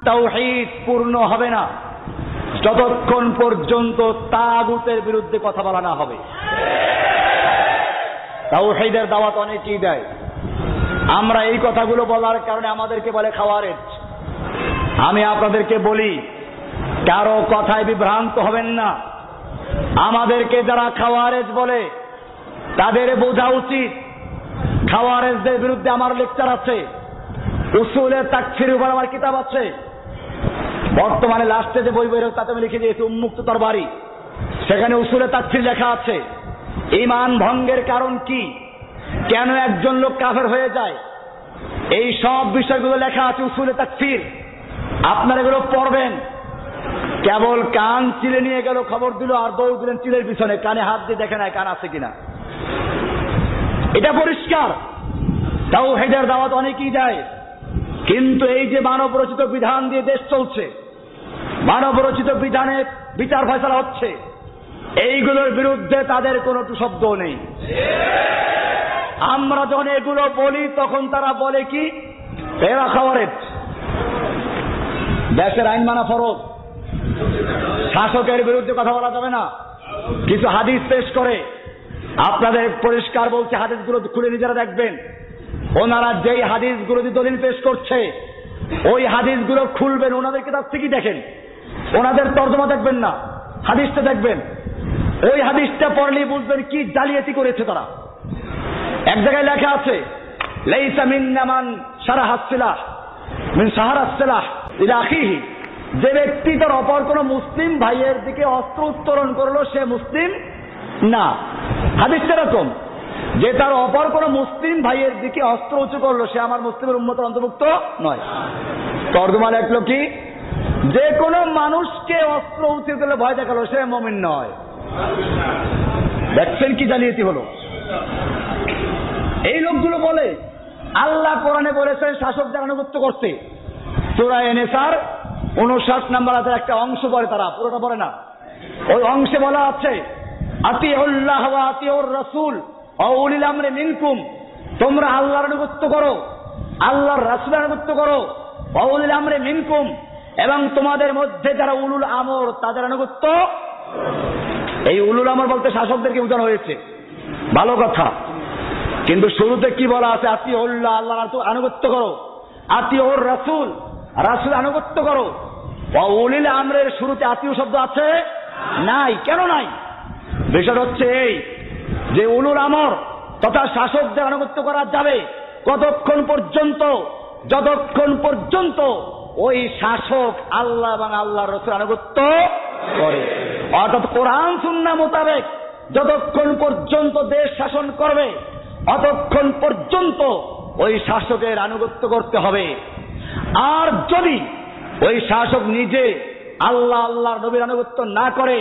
তাওহীদ পূর্ণ হবে না যতক্ষণ পর্যন্ত তাগুতের বিরুদ্ধে কথা বলা না হবে। তাওহীদের দাওয়াত অনেকেই দেয়, আমরা এই কথাগুলো বলার কারণে আমাদেরকে বলে খাওয়ারেজ। আমি আপনাদেরকে বলি, কারো কথায় বিভ্রান্ত হবেন না। আমাদেরকে যারা খাওয়ারেজ বলে তাদের বোঝা উচিত, খাওয়ারেজদের বিরুদ্ধে আমার লেকচার আছে, উসুলে তাকফির উপর আমার কিতাব আছে। বর্তমানে লাস্টে যে বই বের তাতে আমি লিখে দিয়েছি উন্মুক্ত তরবারি, সেখানে উসুলে তাকফির লেখা আছে। ঈমান ভঙ্গের কারণ কি, কেন একজন লোক কাফের হয়ে যায়, এই সব বিষয়গুলো লেখা আছে উসুলে তাকফির। আপনারা এগুলো পড়বেন। কেবল কান চিলে নিয়ে গেল, খবর দিল আর দৌড় দিলেন চিলের পিছনে, কানে হাত দিয়ে দেখে নাই কান আছে কিনা। এটা পরিষ্কার। তাওহীদের দাওয়াত অনেকেই দেয়, কিন্তু এই যে মানব রচিত বিধান দিয়ে দেশ চলছে, মানব রচিত বিধানে বিচার ফয়সালা হচ্ছে, এইগুলোর বিরুদ্ধে তাদের কোনো শব্দ নেই। আমরা যখন এগুলো বলি তখন তারা বলে কি, এরা খাওয়ারেজ, দেশের আইন মানা ফরজ, শাসকের বিরুদ্ধে কথা বলা যাবে না। কিছু হাদিস পেশ করে, আপনাদের পরিষ্কার বলছে, হাদিসগুলো খুলে নিজেরা দেখবেন। ওনারা যেই হাদিসগুলো দিয়ে দলিল পেশ করছে, ওই হাদিসগুলো খুলবেন, ওনাদের কিতাব থেকেই দেখেন, ওনাদের তর্জমা দেখবেন না, হাদিসটা দেখবেন। ওই হাদিসটা পড়লেই বুঝবেন কি জালিয়াতি করেছে তারা। এক জায়গায় লেখা আছে, লাইসা মিন্না মান শারাহাস সিলাহ মিন শাহারাস সিলাহ ইলা আখিহি, যে ব্যক্তি তার অপর কোন মুসলিম ভাইয়ের দিকে অস্ত্র উত্তোলন করলো সে মুসলিম না। হাদিস এরকম যে তার অপর কোন মুসলিম ভাইয়ের দিকে অস্ত্র উঁচু করলো সে আমার মুসলিমের উম্মতের অন্তর্ভুক্ত নয়। তর্জমা লেখলো কি, যে কোনো মানুষকে অস্ত্র উঁচু করলে ভয় দেখালো সে মুমিন নয়। দেখছেন কি জালিয়াতি হলো। এই লোকগুলো বলে আল্লাহ কোরআনে বলেছেন শাসকদের আনুগত্য করতে। সূরা নিসার 59 নম্বর আয়াতের একটা অংশ পড়ে, তারা পুরোটা পড়ে না। ওই অংশে বলা আছে, আতিউল্লাহ ওয়া আতিউর রাসূল ওয়া উলিল আমরি মিনকুম, তোমরা আল্লাহর আনুগত্য করো, আল্লাহর রাসূলের আনুগত্য করো, ওয়া উলিল আমরি মিনকুম, এবং তোমাদের মধ্যে যারা উলুল আমর তাদের আনুগত্য। এই উলুল আমর বলতে শাসকদেরকে বোঝানো হয়েছে, ভালো কথা। কিন্তু শুরুতে কি বলা আছে, আতিউল্লাহ, আল্লাহর আনুগত্য করো, আতিউর রাসূল, রাসূল আনুগত্য করো। ওয়া উলিল আমরের শুরুতে আতিউ শব্দ আছে নাই। কেন নাই? বিষয় হচ্ছে এই যে উলুল আমর তথা শাসকদের আনুগত্য করা যাবে কতক্ষণ পর্যন্ত, যতক্ষণ পর্যন্ত ওই শাসক আল্লাহ এবং আল্লাহর রাসূল আনুগত্য করে, অর্থাৎ কোরআন সুন্নাহ মোতাবেক যতক্ষণ পর্যন্ত দেশ শাসন করবে অতক্ষণ পর্যন্ত ওই শাসকের আনুগত্য করতে হবে। আর যদি ওই শাসক নিজে আল্লাহ আল্লাহর নবীর আনুগত্য না করে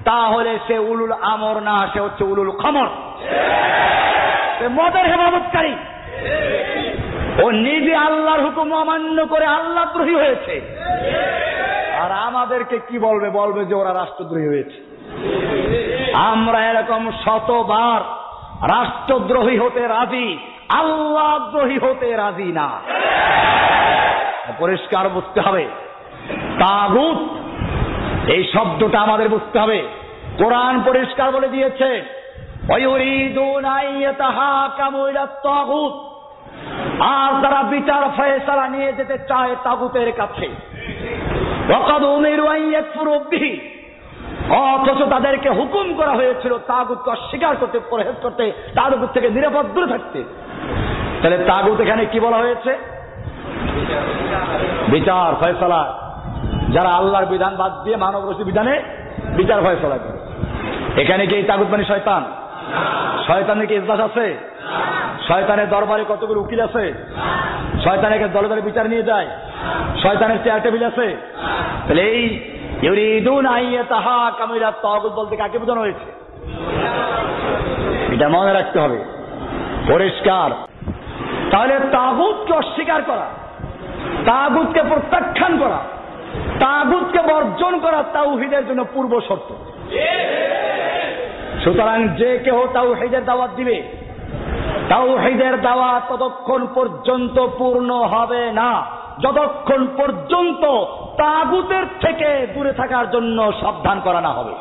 তাহলে সে উলুল আমর না, সে হচ্ছে উলুল খমর, সে মদের হেফাজতকারী। ও নিজে আল্লাহর হুকুম অমান্য করে আল্লাহদ্রোহী হয়েছে। আর আমাদেরকে কি বলবে? বলবে যে ওরা রাষ্ট্রদ্রোহী হয়েছে। আমরা এরকম শতবার রাষ্ট্রদ্রোহী হতে রাজি, আল্লাহদ্রোহী হতে রাজি না। পরিষ্কার বুঝতে হবে। তাগুত এই শব্দটা আমাদের বুঝতে হবে। কোরআন পরিষ্কার বলে দিয়েছে, ওয়ায়ুরিদুনা আইয়াতাহাকামু ইলাত তাগুত, আর তারা বিচার ফয়সালা নিয়ে যেতে চায় তাগুতের কাছে। ওয়াকাদ উমিরু আন ইয়াকফুরু বিহি, অথচ তাদেরকে হুকুম করা হয়েছিল তাগুতকে অস্বীকার করতে, পরহেজ করতে, তাগুত থেকে নিরাপদ দূরে থাকতে। তাহলে তাগুত এখানে কি বলা হয়েছে? বিচার ফয়সালা, যারা আল্লাহর বিধান বাদ দিয়ে মানব রচিত বিধানে বিচার ফয়সালা করে। এখানে কি এই তাগুত মানে শয়তান? শয়তানের কি ইজলাস আছে? শয়তানের দরবারে কতগুলো উকিল আছে? শয়তানকে দলে দলে বিচার নিয়ে যায়? শয়তানের চেয়ার টেবিল আছে? তাহলে এই ইউরিদুনা আইয়াতাহাকামু ইলাত তাগুত বলতে কাকে বোঝানো হয়েছে? এটা মনে রাখতে হবে, পরিষ্কার। তাহলে তাগুতকে অস্বীকার করা, তাগুতকে প্রত্যাখ্যান করা, তাগুতকে বর্জন করা তাওহীদের জন্য পূর্ব শর্ত। সুতরাং যে কেউ তাওহীদের দাওয়াত দিবে, তাওহীদের দাওয়াত ততক্ষণ পর্যন্ত পূর্ণ হবে না যতক্ষণ পর্যন্ত তাগুতের থেকে দূরে থাকার জন্য সাবধান করা না হবে।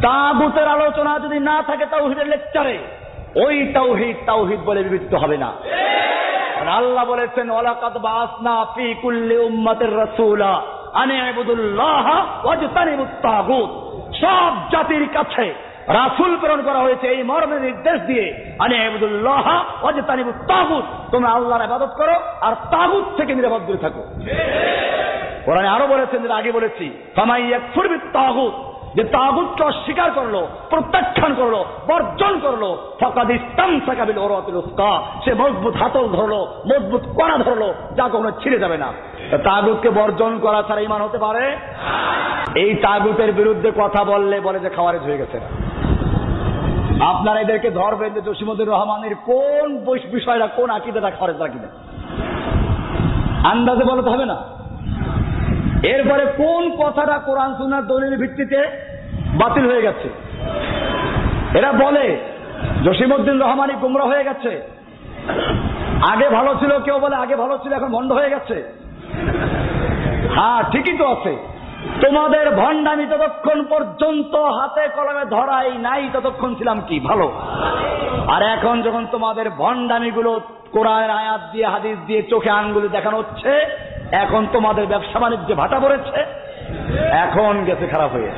তাগুতের আলোচনা যদি না থাকে তাওহীদের লেকচারে, ওই তাওহীদ বলে বিবেচিত হবে না। আল্লাহ বলেছেন ওয়ালাকাদ বাআসনা ফি কুল্লি উম্মাতির রাসূলা আন ইবুদুল্লাহ ওয়াজতানিবুত তাগুত। সব জাতির কাছে রাসূল প্রেরণ করা হয়েছে এই মর্মে নির্দেশ দিয়ে, আন ইবুদুল্লাহ ওয়াজতানিবুত তাগুত, তোমরা আল্লাহর ইবাদত করো আর তাগুত থেকে নিরাপদ থাকো। কোরআনে আরো বলেছেন, যেটা আগে বলেছি, ফামাই ইয়াকফুর বিত তাগুত, যে তাগুতকে অস্বীকার করলো, প্রত্যাখ্যান করলো, বর্জন করলো, ফাকাদ ইসতামসাকা বিল উরওয়াতিল উসকা, সে মজবুত হাতল ধরলো, মজবুত কড়া ধরলো, যা কখনো ছিঁড়ে যাবে না। তাগুতকে বর্জন করা ছাড়া ঈমান হতে পারে? এই তাগুতের বিরুদ্ধে কথা বললে বলে যে খাওয়ারেজ হয়ে গেছে। আপনারা এদেরকে ধরবেন যে জসিমউদ্দিন রহমানের কোন বিষয়টা, কোন আকীদাটা খাওয়ারেজ আকীদা, আন্দাজে বলতে হবে না। এরপরে কোন কথাটা কোরআন সুন্নাহর দলিলের ভিত্তিতে বাতিল হয়ে গেছে। এরা বলে জসিমউদ্দিন রহমানি গুমরাহ হয়ে গেছে, আগে ভালো ছিল, কেউ বলে আগে ভালো ছিল এখন ভণ্ড হয়ে গেছে। হ্যাঁ ঠিকই তো আছে, তোমাদের ভণ্ডামি ততক্ষণ পর্যন্ত হাতে কলমে ধরাই নাই ততক্ষণ ছিলাম কি ভালো, আর এখন যখন তোমাদের ভণ্ডামিগুলো কোরআনের আয়াত দিয়ে হাদিস দিয়ে চোখে আঙ্গুলে দেখানো হচ্ছে, এখন তোমাদের ব্যবসা বাণিজ্যে ভাটা পড়েছে, এখন গেছে খারাপ হয়ে।